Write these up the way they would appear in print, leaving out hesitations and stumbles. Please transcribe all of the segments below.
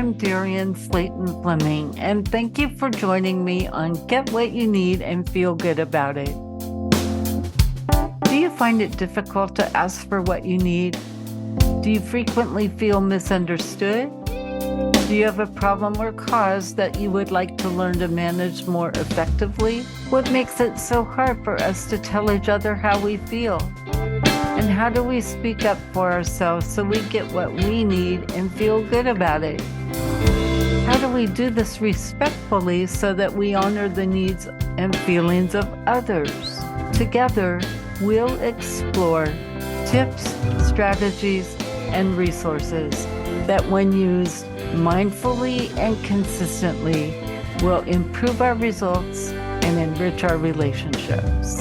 I'm Darian Slayton Fleming, and thank you for joining me on Get What You Need and Feel Good About It. Do you find it difficult to ask for what you need? Do you frequently feel misunderstood? Do you have a problem or cause that you would like to learn to manage more effectively? What makes it so hard for us to tell each other how we feel? And how do we speak up for ourselves so we get what we need and feel good about it? How do we do this respectfully so that we honor the needs and feelings of others? Together, we'll explore tips, strategies, and resources that, when used mindfully and consistently, will improve our results and enrich our relationships.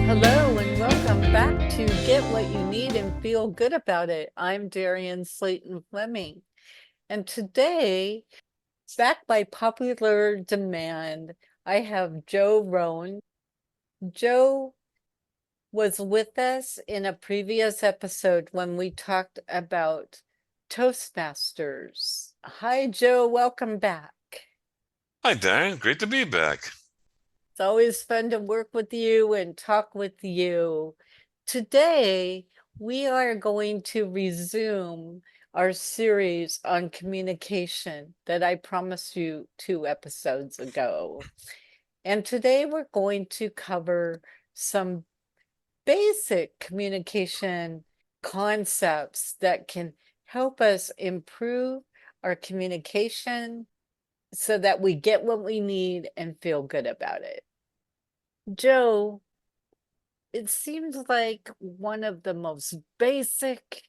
Hello and welcome back to Get What You Need and Feel Good About It. I'm Darian Slayton Fleming, and today, back by popular demand, I have Joe Roan. Joe was with us in a previous episode when we talked about Toastmasters. Hi, Joe. Welcome back. Hi, Darren. Great to be back. It's always fun to work with you and talk with you. Today, we are going to resume our series on communication that I promised you 2 episodes ago. And today we're going to cover some basic communication concepts that can help us improve our communication so that we get what we need and feel good about it. Joe, it seems like one of the most basic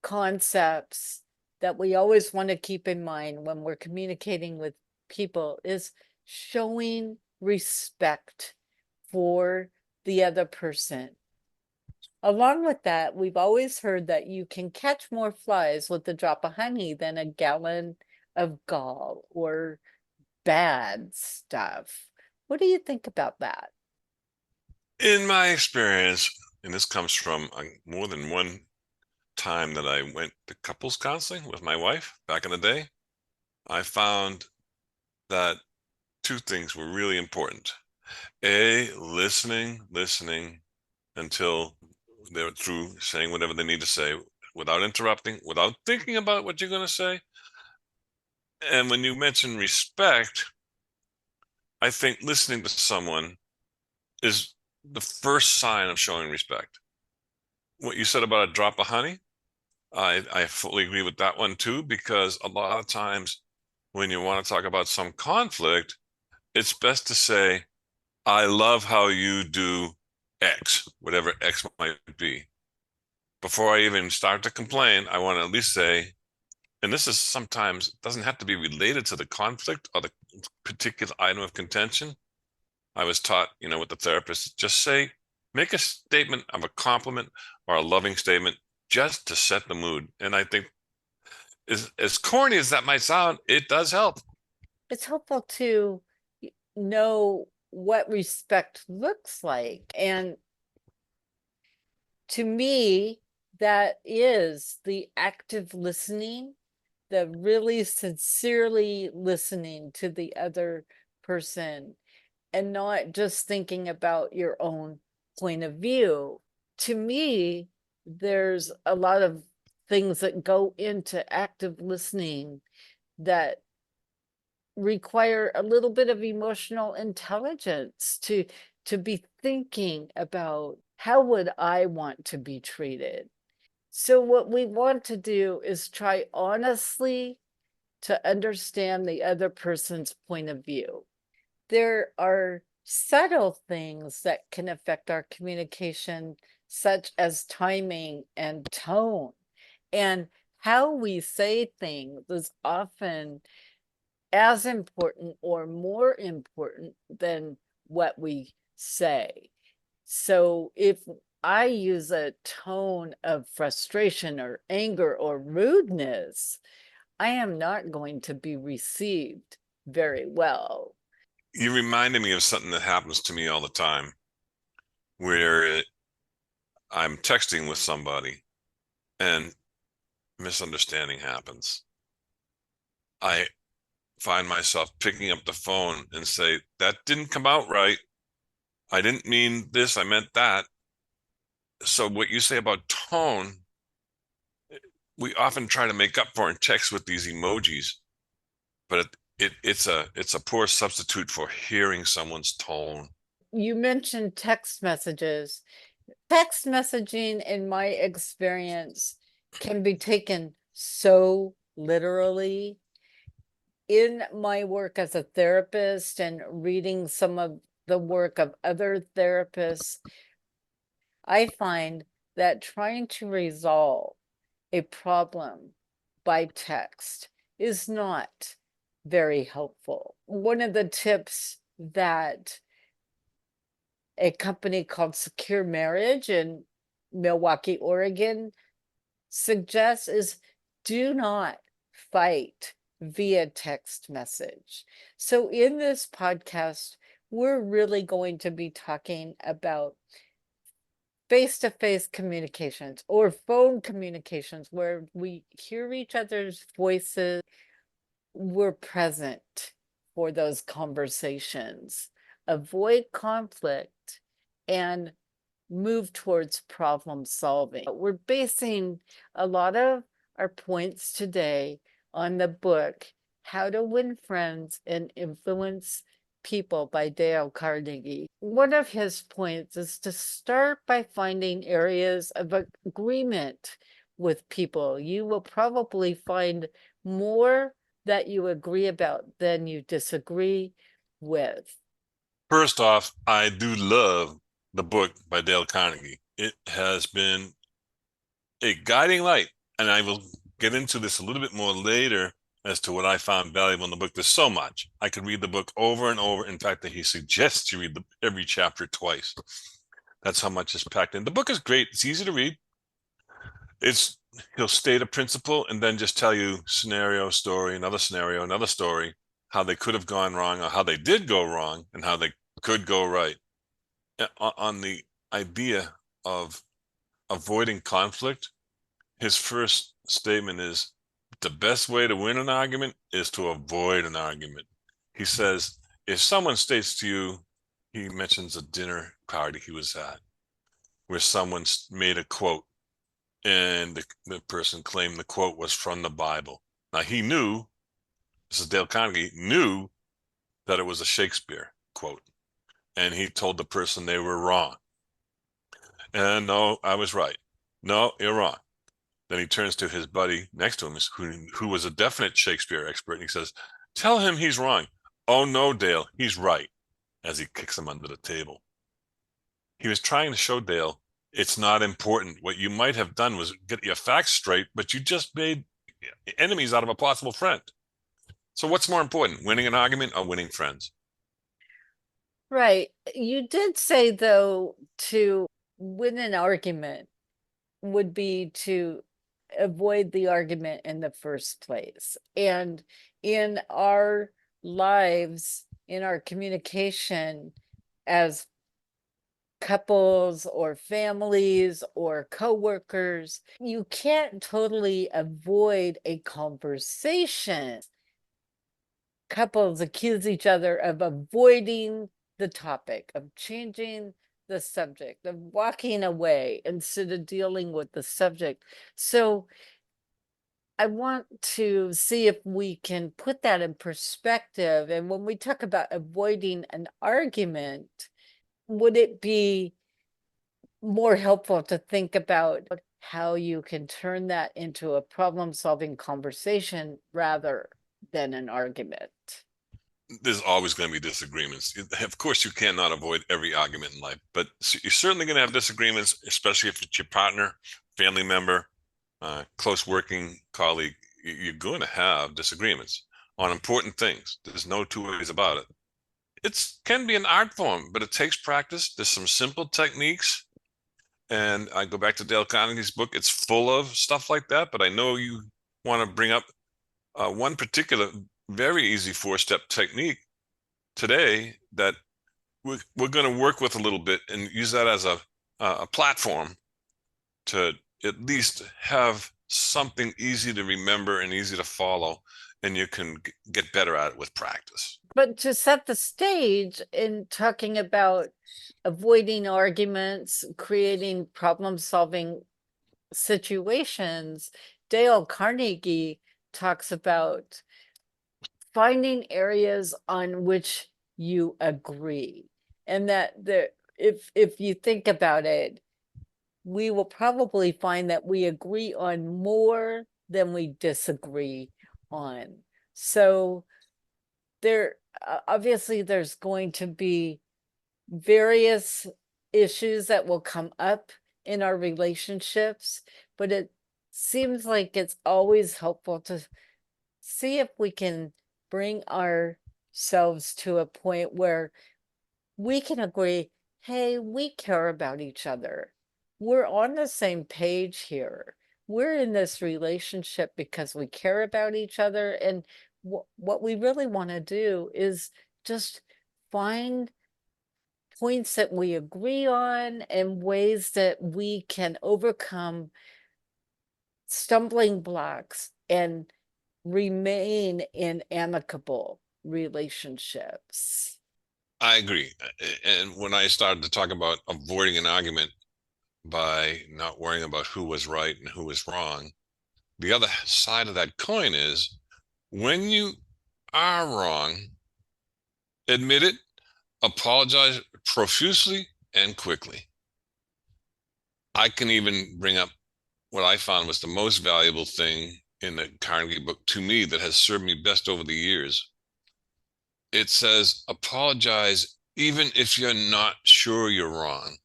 concepts that we always want to keep in mind when we're communicating with people is showing respect for the other person. Along with that, we've always heard that you can catch more flies with a drop of honey than a gallon of gall or bad stuff. What do you think about that? In my experience, and this comes from more than one time that I went to couples counseling with my wife back in the day, I found that 2 things were really important. A, listening until they're through saying whatever they need to say without interrupting, without thinking about what you're going to say. And when you mention respect, I think listening to someone is the first sign of showing respect. What you said about a drop of honey, I fully agree with that one too, because a lot of times when you want to talk about some conflict, it's best to say, I love how you do X, whatever X might be. Before I even start to complain, I want to at least say, and this is sometimes doesn't have to be related to the conflict or the particular item of contention. I was taught, with the therapist, just say, make a statement of a compliment or a loving statement just to set the mood. And I think, as corny as that might sound, it does help. It's helpful to know what respect looks like. And to me, that is the active listening, the really sincerely listening to the other person and not just thinking about your own point of view. To me, there's a lot of things that go into active listening that require a little bit of emotional intelligence to be thinking about how would I want to be treated. So what we want to do is try honestly to understand the other person's point of view. There are subtle things that can affect our communication, such as timing and tone. And how we say things is often as important or more important than what we say. So if I use a tone of frustration or anger or rudeness, I am not going to be received very well. You reminded me of something that happens to me all the time, where I'm texting with somebody and misunderstanding happens. I find myself picking up the phone and say, that didn't come out right. I didn't mean this, I meant that. So what you say about tone, we often try to make up for in text with these emojis, but it's a poor substitute for hearing someone's tone. You mentioned text messages. Text messaging, in my experience, can be taken so literally. In my work as a therapist and reading some of the work of other therapists, I find that trying to resolve a problem by text is not very helpful. One of the tips that a company called Secure Marriage in Milwaukee, Oregon suggests is do not fight via text message. So in this podcast, we're really going to be talking about face-to-face communications or phone communications where we hear each other's voices, we're present for those conversations, avoid conflict, and move towards problem solving. We're basing a lot of our points today on the book, How to Win Friends and Influence People by Dale Carnegie. One of his points is to start by finding areas of agreement with people. You will probably find more that you agree about than you disagree with. First off, I do love the book by Dale Carnegie. It has been a guiding light, and I will get into this a little bit more later as to what I found valuable in the book. There's so much. I could read the book over and over. In fact, that he suggests you read every chapter twice. That's how much is packed in. The book is great. It's easy to read. He'll state a principle and then just tell you scenario, story, another story, how they could have gone wrong or how they did go wrong and how they could go right. On the idea of avoiding conflict, his first statement is the best way to win an argument is to avoid an argument. He says, if someone states to you, he mentions a dinner party he was at where someone made a quote and the person claimed the quote was from the Bible. Now he knew, this is Dale Carnegie, knew that it was a Shakespeare quote. And he told the person they were wrong. And no, I was right. No, you're wrong. Then he turns to his buddy next to him, who was a definite Shakespeare expert, and he says, tell him he's wrong. Oh, no, Dale, he's right, as he kicks him under the table. He was trying to show Dale it's not important. What you might have done was get your facts straight, but you just made enemies out of a possible friend. So what's more important, winning an argument or winning friends? Right. You did say, though, to win an argument would be to avoid the argument in the first place. And in our lives, in our communication as couples or families or coworkers, you can't totally avoid a conversation. Couples accuse each other of avoiding the topic, of changing the subject, of walking away instead of dealing with the subject. So I want to see if we can put that in perspective. And when we talk about avoiding an argument, would it be more helpful to think about how you can turn that into a problem-solving conversation rather than an argument? There's always going to be disagreements. Of course, you cannot avoid every argument in life, but you're certainly going to have disagreements, especially if it's your partner, family member, close working colleague. You're going to have disagreements on important things. There's no two ways about it. It can be an art form, but it takes practice. There's some simple techniques. And I go back to Dale Carnegie's book. It's full of stuff like that, but I know you want to bring up one particular very easy four-step technique today that we're going to work with a little bit and use that as a platform to at least have something easy to remember and easy to follow, and you can get better at it with practice. But to set the stage in talking about avoiding arguments, creating problem-solving situations, Dale Carnegie talks about finding areas on which you agree. And that if you think about it, we will probably find that we agree on more than we disagree on. So there, obviously there's going to be various issues that will come up in our relationships, but it seems like it's always helpful to see if we can bring ourselves to a point where we can agree, hey, we care about each other. We're on the same page here. We're in this relationship because we care about each other. And what we really want to do is just find points that we agree on and ways that we can overcome stumbling blocks and remain in amicable relationships. I agree. And when I started to talk about avoiding an argument by not worrying about who was right and who was wrong, the other side of that coin is when you are wrong, admit it, apologize profusely and quickly. I can even bring up what I found was the most valuable thing in the Carnegie book to me that has served me best over the years. It says, apologize even if you're not sure you're wrong.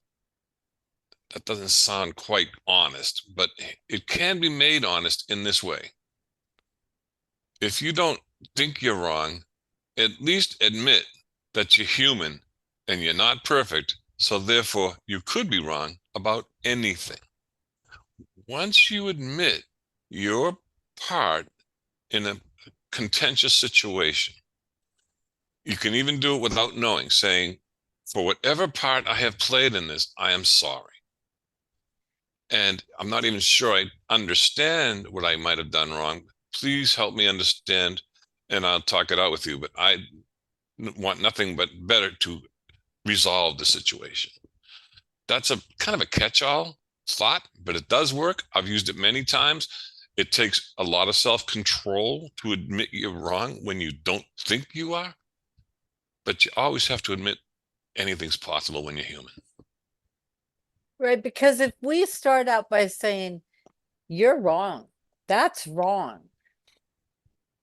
That doesn't sound quite honest, but it can be made honest in this way. If you don't think you're wrong, at least admit that you're human and you're not perfect, so therefore you could be wrong about anything. Once you admit your part in a contentious situation, you can even do it without knowing, saying, for whatever part I have played in this, I am sorry. And I'm not even sure I understand what I might have done wrong. Please help me understand, and I'll talk it out with you. But I want nothing but better to resolve the situation. That's a kind of a catch-all thought, but it does work. I've used it many times. It takes a lot of self-control to admit you're wrong when you don't think you are, but you always have to admit anything's possible when you're human. Right, because if we start out by saying, you're wrong, that's wrong,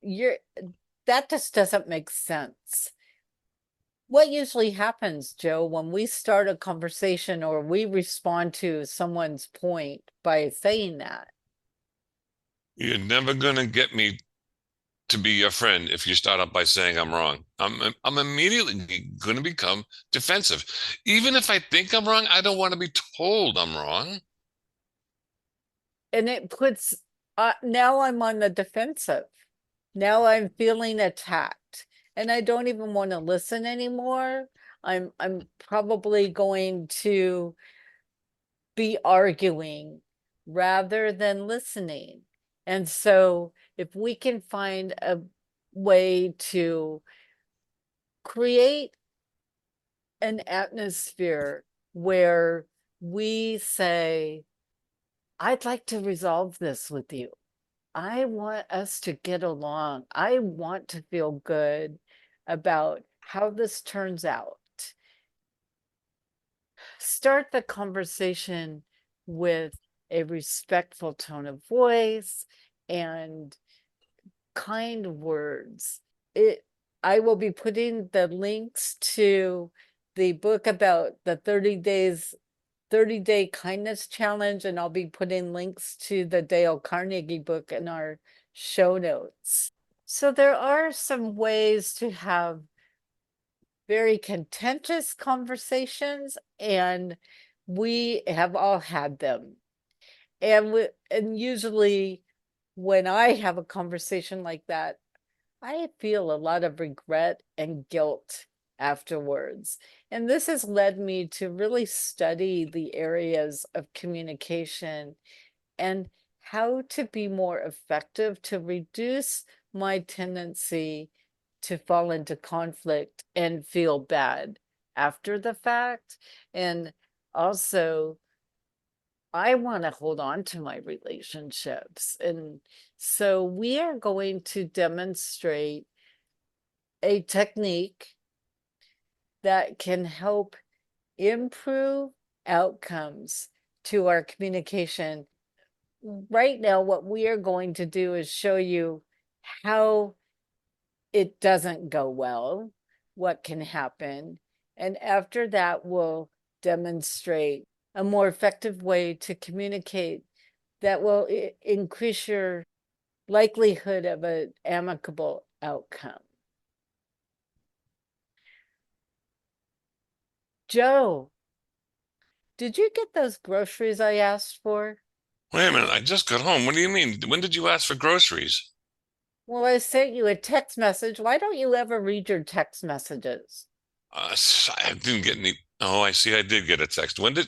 that just doesn't make sense. What usually happens, Joe, when we start a conversation or we respond to someone's point by saying that? You're never going to get me to be your friend if you start out by saying I'm wrong. I'm immediately going to become defensive. Even if I think I'm wrong, I don't want to be told I'm wrong. And it puts, now I'm on the defensive. Now I'm feeling attacked and I don't even want to listen anymore. I'm probably going to be arguing rather than listening. And so if we can find a way to create an atmosphere where we say, I'd like to resolve this with you. I want us to get along. I want to feel good about how this turns out. Start the conversation with a respectful tone of voice and kind words. I will be putting the links to the book about the 30-day kindness challenge, and I'll be putting links to the Dale Carnegie book in our show notes. So there are some ways to have very contentious conversations, and we have all had them. And usually when I have a conversation like that, I feel a lot of regret and guilt afterwards. And this has led me to really study the areas of communication and how to be more effective to reduce my tendency to fall into conflict and feel bad after the fact. And also, I want to hold on to my relationships. And so we are going to demonstrate a technique that can help improve outcomes to our communication. Right now, what we are going to do is show you how it doesn't go well, what can happen. And after that, we'll demonstrate a more effective way to communicate that will increase your likelihood of an amicable outcome. Joe, did you get those groceries I asked for? Wait a minute, I just got home. What do you mean? When did you ask for groceries? Well, I sent you a text message. Why don't you ever read your text messages? I didn't get any. Oh, I see. I did get a text. When did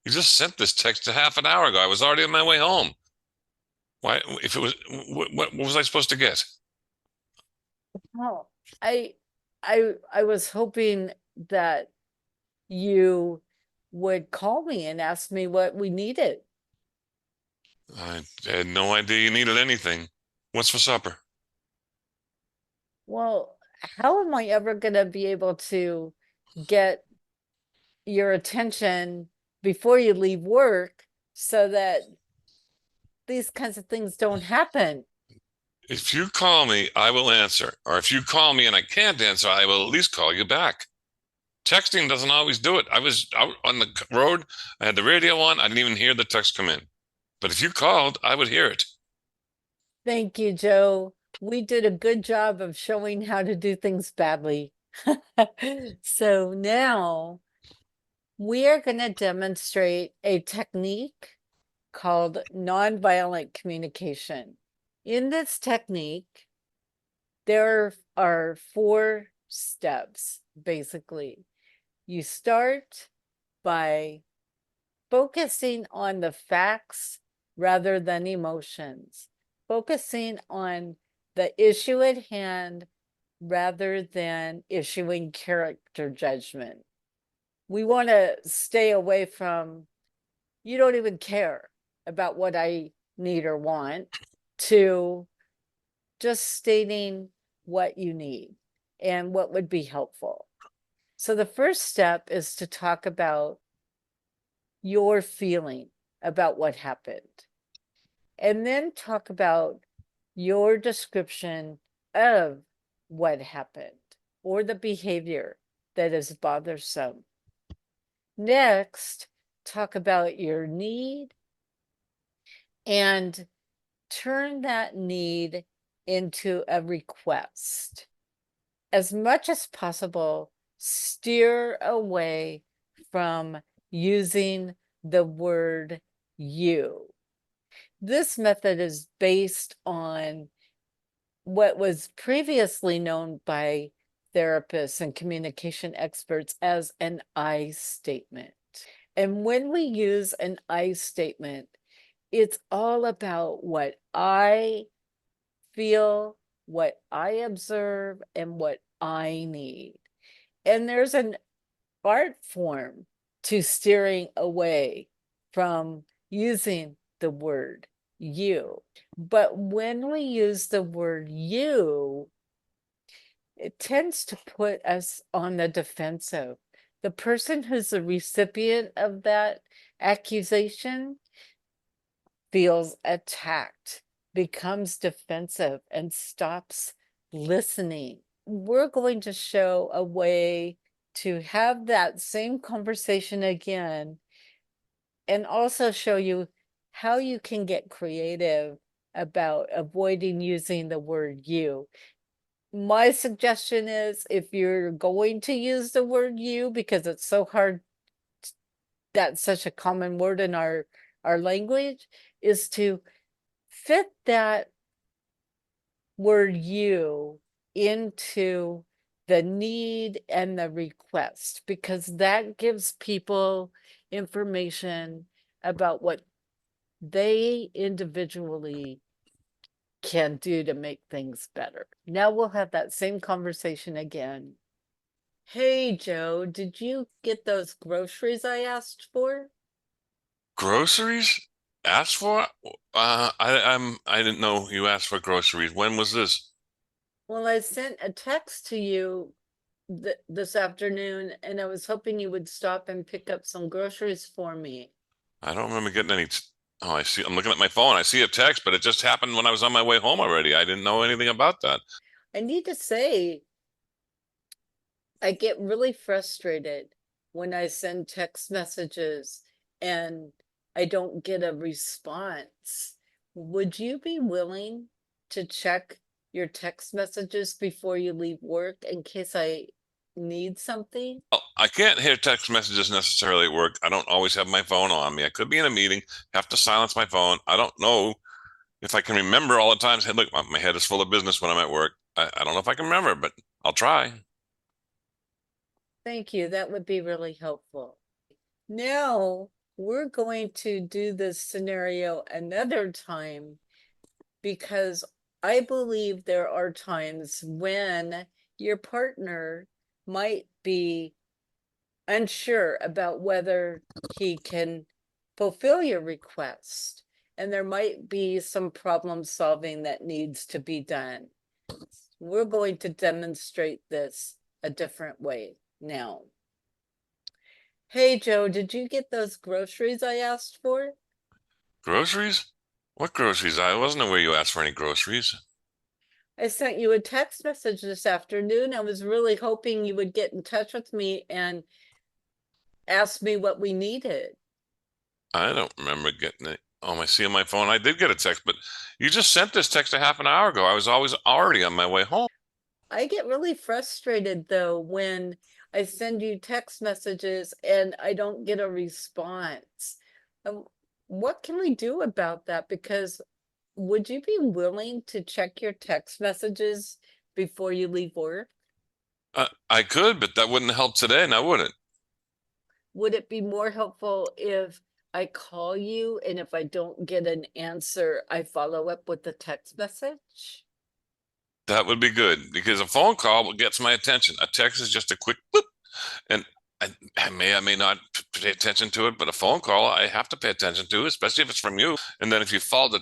you just sent this text a half an hour ago? I was already on my way home. Why? If it was, what was I supposed to get? Oh, I I was hoping that you would call me and ask me what we needed. I had no idea you needed anything. What's for supper? Well, how am I ever going to be able to get your attention before you leave work so that these kinds of things don't happen? If you call me, I will answer. Or if you call me and I can't answer, I will at least call you back. Texting doesn't always do it. I was out on the road. I had the radio on. I didn't even hear the text come in. But if you called, I would hear it. Thank you, Joe. We did a good job of showing how to do things badly. So now we are going to demonstrate a technique called nonviolent communication. In this technique, there are 4 steps, basically. You start by focusing on the facts rather than emotions, focusing on the issue at hand rather than issuing character judgment. We want to stay away from, you don't even care about what I need or want, to just stating what you need and what would be helpful. So the first step is to talk about your feeling about what happened, and then talk about your description of what happened or the behavior that is bothersome. Next, talk about your need and turn that need into a request. As much as possible, steer away from using the word you. This method is based on what was previously known by therapists and communication experts as an I statement. And when we use an I statement, it's all about what I feel, what I observe, and what I need. And there's an art form to steering away from using the word you. But when we use the word you, it tends to put us on the defensive. The person who's the recipient of that accusation feels attacked, becomes defensive, and stops listening. We're going to show a way to have that same conversation again, and also show you how you can get creative about avoiding using the word you. My suggestion is, if you're going to use the word you, because it's so hard, that's such a common word in our language, is to fit that word you into the need and the request, because that gives people information about what they individually can do to make things better. Now we'll have that same conversation again. Hey, Joe, did you get those groceries I asked for? Groceries? Asked for? I didn't know you asked for groceries. When was this? Well, I sent a text to you this afternoon, and I was hoping you would stop and pick up some groceries for me. I don't remember getting any. Oh, I see. I'm looking at my phone. I see a text, but it just happened when I was on my way home already. I didn't know anything about that. I need to say, I get really frustrated when I send text messages and I don't get a response. Would you be willing to check your text messages before you leave work in case I need something? Oh, I can't hear text messages necessarily at work. I don't always have my phone on me. I could be in a meeting, have to silence my phone. I don't know if I can remember all the times. Hey, look, my head is full of business when I'm at work. I don't know if I can remember, but I'll try. Thank you. That would be really helpful. Now we're going to do this scenario another time because I believe there are times when your partner might be unsure about whether he can fulfill your request. And there might be some problem solving that needs to be done. We're going to demonstrate this a different way now. Hey, Joe, did you get those groceries I asked for? Groceries? What groceries? I wasn't aware you asked for any groceries. I sent you a text message this afternoon. I was really hoping you would get in touch with me and ask me what we needed. I don't remember getting it. Oh, I see on my phone. I did get a text, but you just sent this text a half an hour ago. I was always already on my way home. I get really frustrated though when I send you text messages and I don't get a response. Um, what can we do about that? Because would you be willing to check your text messages before you leave work? I could, but that wouldn't help today, now would it? Would it be more helpful if I call you and if I don't get an answer, I follow up with a text message? That would be good because a phone call gets my attention. A text is just a quick boop, and I may not pay attention to it, but a phone call I have to pay attention to, especially if it's from you. And then if you followed it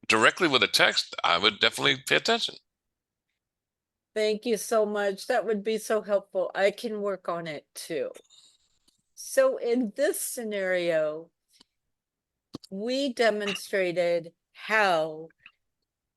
directly with a text, I would definitely pay attention. Thank you so much. That would be so helpful. I can work on it too. So in this scenario, we demonstrated how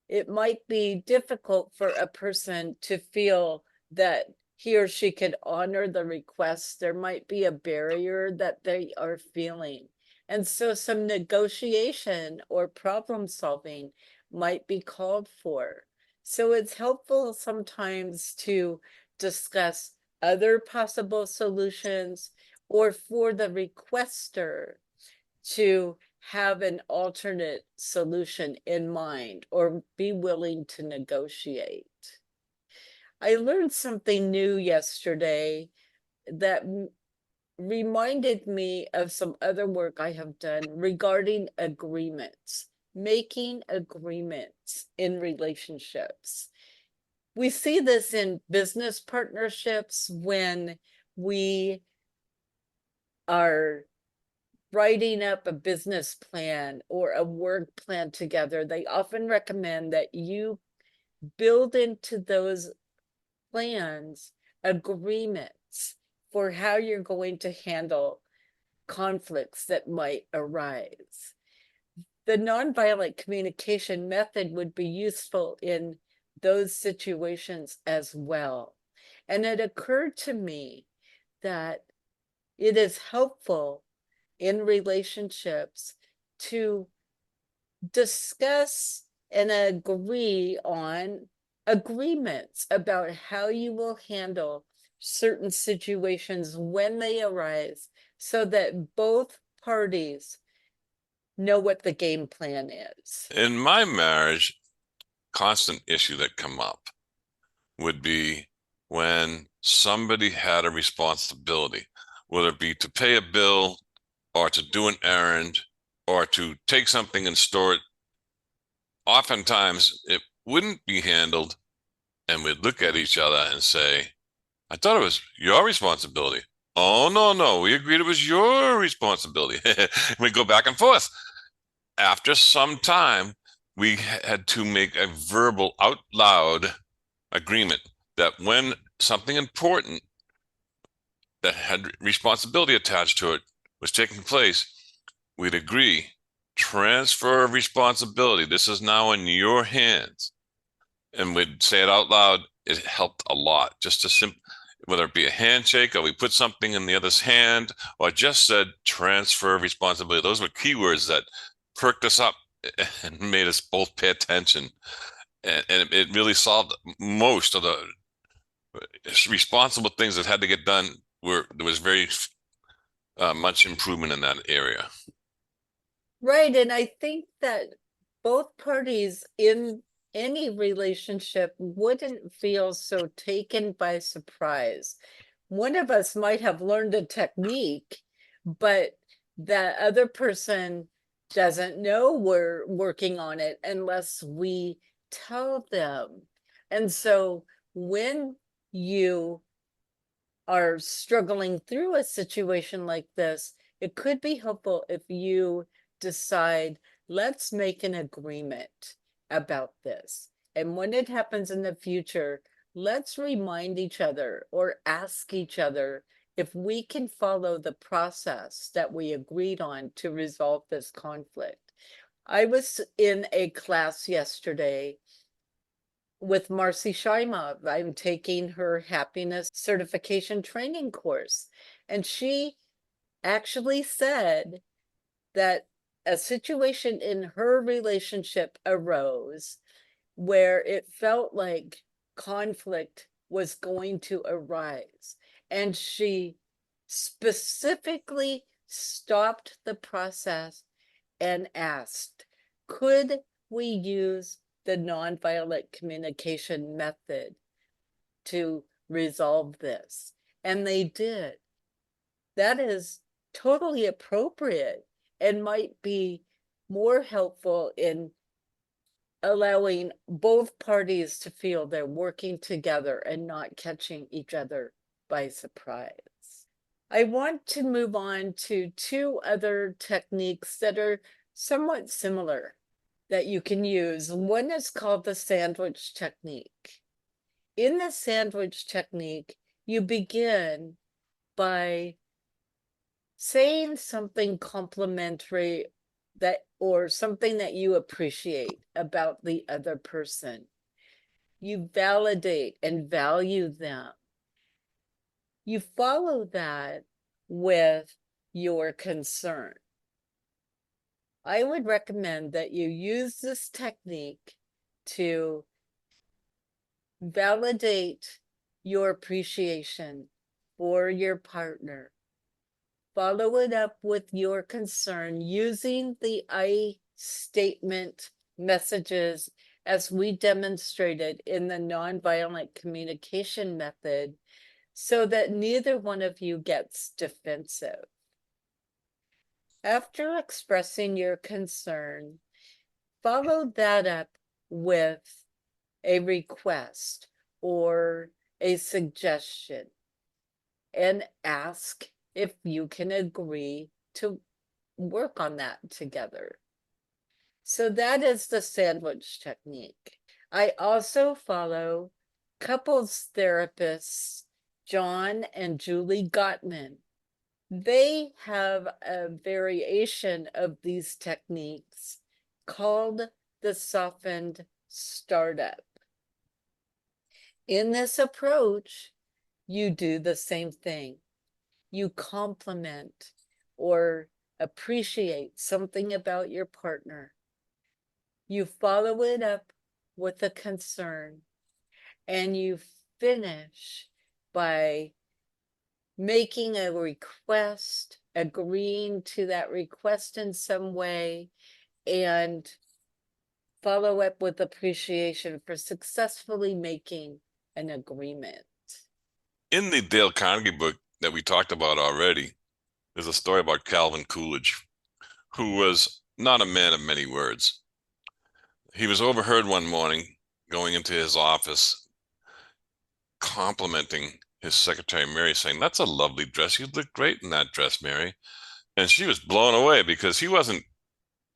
it might be difficult for a person to feel that he or she could honor the request. There might be a barrier that they are feeling. And so some negotiation or problem solving might be called for. So it's helpful sometimes to discuss other possible solutions or for the requester to have an alternate solution in mind or be willing to negotiate. I learned something new yesterday that reminded me of some other work I have done regarding agreements, making agreements in relationships. We see this in business partnerships when we are writing up a business plan or a work plan together. They often recommend that you build into those plans agreements for how you're going to handle conflicts that might arise. The nonviolent communication method would be useful in those situations as well. And it occurred to me that it is helpful in relationships to discuss and agree on agreements about how you will handle certain situations when they arise so that both parties know what the game plan is. In my marriage, constant issue that come up would be when somebody had a responsibility, whether it be to pay a bill or to do an errand or to take something and store it. Oftentimes it wouldn't be handled, and we'd look at each other and say, I thought it was your responsibility. Oh, no, no, we agreed it was your responsibility. We go back and forth. After some time, we had to make a verbal, out loud agreement that when something important that had responsibility attached to it was taking place, we'd agree, transfer of responsibility. This is now in your hands. And we'd say it out loud. It helped a lot. Just to whether it be a handshake or we put something in the other's hand or just said transfer of responsibility. Those were keywords that perked us up and made us both pay attention. And it really solved most of the responsible things that had to get done. There was very much improvement in that area. Right, and I think that both parties in any relationship wouldn't feel so taken by surprise. One of us might have learned a technique, but that other person doesn't know we're working on it unless we tell them. And so when you are struggling through a situation like this, it could be helpful if you decide, let's make an agreement about this. And when it happens in the future, let's remind each other or ask each other if we can follow the process that we agreed on to resolve this conflict. I was in a class yesterday with Marcy Shaimov. I'm taking her happiness certification training course. And she actually said that a situation in her relationship arose where it felt like conflict was going to arise. And she specifically stopped the process and asked, could we use the nonviolent communication method to resolve this? And they did. That is totally appropriate and might be more helpful in allowing both parties to feel they're working together and not catching each other by surprise. I want to move on to two other techniques that are somewhat similar that you can use. One is called the sandwich technique. In the sandwich technique, you begin by saying something complimentary or something that you appreciate about the other person. You validate and value them. You follow that with your concern. I would recommend that you use this technique to validate your appreciation for your partner. Follow it up with your concern using the I statement messages as we demonstrated in the nonviolent communication method, so that neither one of you gets defensive. After expressing your concern, follow that up with a request or a suggestion and ask if you can agree to work on that together. So that is the sandwich technique. I also follow couples therapists, John and Julie Gottman. They have a variation of these techniques called the softened startup. In this approach, you do the same thing. You compliment or appreciate something about your partner. You follow it up with a concern, and you finish by making a request, agreeing to that request in some way, and follow up with appreciation for successfully making an agreement. In the Dale Carnegie book that we talked about already, there's a story about Calvin Coolidge, who was not a man of many words. He was overheard one morning going into his office, complimenting his secretary, Mary, saying, "That's a lovely dress. You look great in that dress, Mary." And she was blown away because he wasn't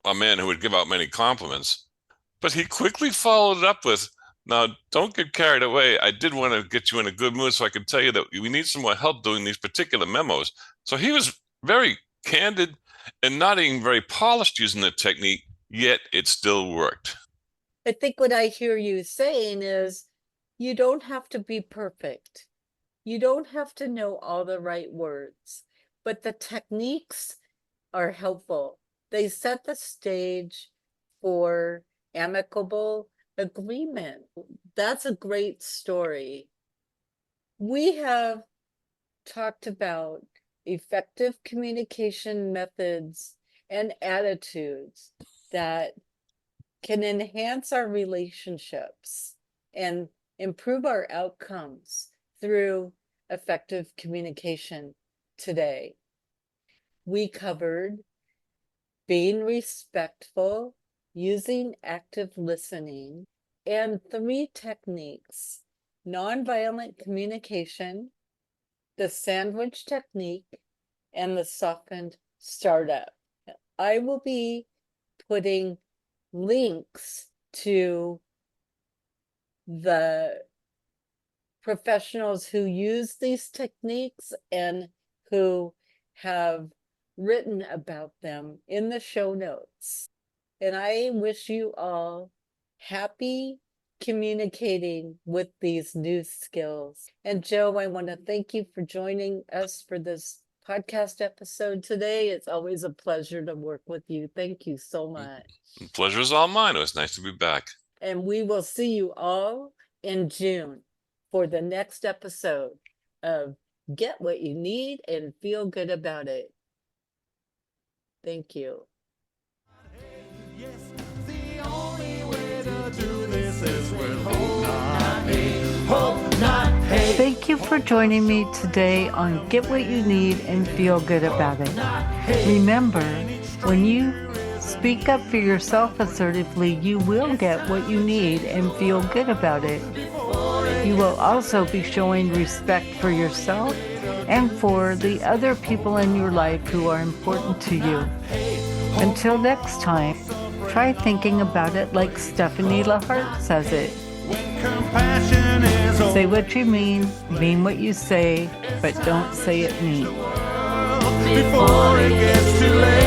a man who would give out many compliments. But he quickly followed it up with, "Now, don't get carried away. I did want to get you in a good mood so I could tell you that we need some more help doing these particular memos." So he was very candid and not even very polished using the technique, yet it still worked. I think what I hear you saying is you don't have to be perfect. You don't have to know all the right words, but the techniques are helpful. They set the stage for amicable agreement. That's a great story. We have talked about effective communication methods and attitudes that can enhance our relationships and improve our outcomes through effective communication today. We covered being respectful, using active listening, and 3 techniques: nonviolent communication, the sandwich technique, and the softened startup. I will be putting links to the professionals who use these techniques and who have written about them in the show notes. And I wish you all happy communicating with these new skills. And Joe, I want to thank you for joining us for this podcast episode today. It's always a pleasure to work with you. Thank you so much. The pleasure is all mine. It was nice to be back. And we will see you all in June for the next episode of Get What You Need and Feel Good About It. Thank you. Yes, the only way to do this is with hope, not hate. Hope, not hate. Thank you for joining me today on Get What You Need and Feel Good About It. Remember, when you speak up for yourself assertively, you will get what you need and feel good about it. You will also be showing respect for yourself and for the other people in your life who are important to you. Until next time, try thinking about it like Stephanie LaHart says it. Say what you mean what you say, but don't say it mean. Before it gets too late.